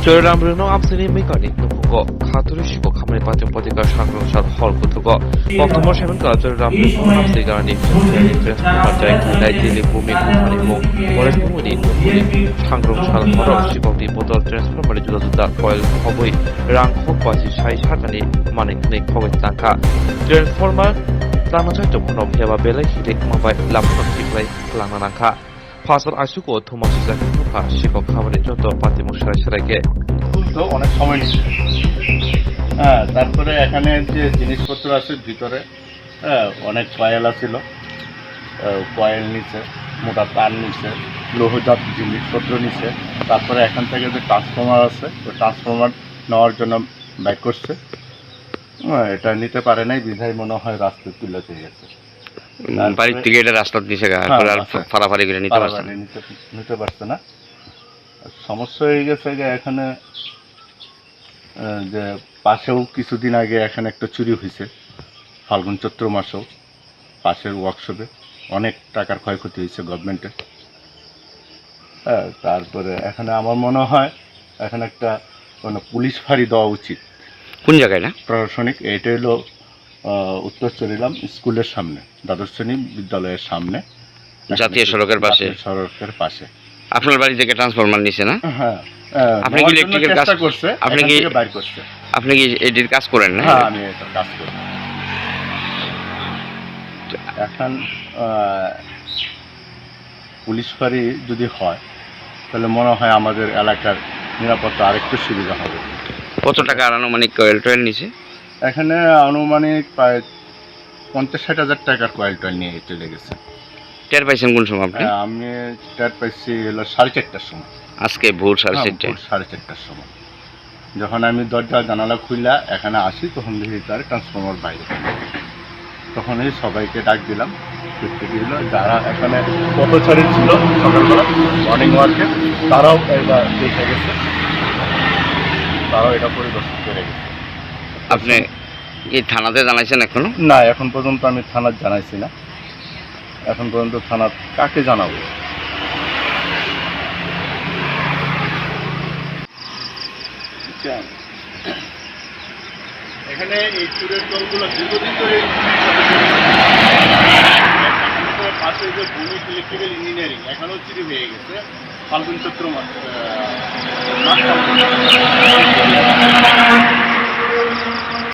저람브르노 앞서니 메가니 누구고 카토리시고 카메라 빠진 버디가 상그로샷 헐고두고 버터머 샤면가 저람브르노 앞서가니 트랜스포먼자이 나이til리 부미 쿠파니고 버레스무니 누구니 상그로샷 헐시고디 보더 트랜스포머리 주다주다 코일 커보이 랑코과시 샤이샤다니 마네크니 코웨탄카 트랜스포머 라마차 쪽으로 페바 벨레히리 마바이 람프티플레이 플라나난카 파설 아시고 토마스 자키가 시고 খাবারের যত পাতি মশলা সেরাকে তো অনেক সময় নিচ্ছে। হ্যাঁ, তারপরে এখানে যে জিনিসপত্র আছে ভিতরে, হ্যাঁ, অনেক কয়েল ছিল, কয়েল নিচে, মোটা তার নিচে, লোহজাত জিনিসপত্র নিচে। তারপরে এখান থেকে যে ট্রান্সফর্মার আছে, ওই ট্রান্সফর্মার নেওয়ার জন্য ব্যাক করছে। এটা নিতে পারে নাই, বিধায় মনে হয় রাস্তায় তুলে দিয়ে গেছে। বাড়ির থেকে এটা রাস্তা দিছে ফাড়াফাড়ি করে নিতে পারছে না। সমস্যা হয়ে গেছে যে এখানে যে পাশেও কিছুদিন আগে এখানে একটা চুরি হয়েছে, ফাল্গুন চৈত্র মাসেও পাশের ওয়ার্কশপে অনেক টাকার ক্ষয়ক্ষতি হয়েছে গভর্নমেন্টের। হ্যাঁ, তারপরে এখানে আমার মনে হয় এখানে একটা পুলিশ ফাঁড়ি দেওয়া উচিত। কোন জায়গায় না প্রশাসনিক, এটা হলো উত্তর চরিলাম স্কুলের সামনে, দ্বাদশ শ্রেণী বিদ্যালয়ের সামনে, জাতীয় সড়কের পাশে। আপনার বাড়ি থেকে ট্রান্সফরমার নিছে না? হ্যাঁ, আপনি কি ইলেকট্রিকের কাজ করছে? আপনি কি এটির কাজ করেন না? হ্যাঁ, আমি এটা কাজ করি। এখন পুলিশ ফাঁড়ি যদি হয় তাহলে মনে হয় আমাদের এলাকার নিরাপত্তা আরেকটু সুবিধা হবে। কত টাকা আনুমানিক কয়েল টয়েল নিছে? এখানে আনুমানিক প্রায় 50-60 হাজার টাকার কয়েল টয়েল নিয়ে চলে গেছে। টের পাইছেন কোন সময় আপনি? আমি টের পাইছি হলো 4:30টার সময়। আজকে ভোর 4:30টায়? 4:30টার সময় যখন আমি দরজা জানালা খুললা এখানে আসি, তখন দেখি তার ট্রান্সফর্মার বাইরে। তখনই সবাইকে ডাক দিলাম, দেখতে দিল যারা এখানে পথচারী ছিল সকালবেলা মর্নিং ওয়ার্কে, তারাও এবার দেখে গেছে, তারাও এটা পরিদর্শন করে গেছে। আপনি কি থানাতে জানাইছেন এখনো? না, এখন পর্যন্ত আমি থানার জানাইছি না। এখন পর্যন্ত থানার কাকে জানাবো? এখানে এই চুরের দলগুলো দীর্ঘদিন ধরে পাশে যে ভূমি ইলেকট্রিক্যাল ইঞ্জিনিয়ারিং এখানেও চুরি হয়ে গেছে। ফাল্গুন চৈত্র মাস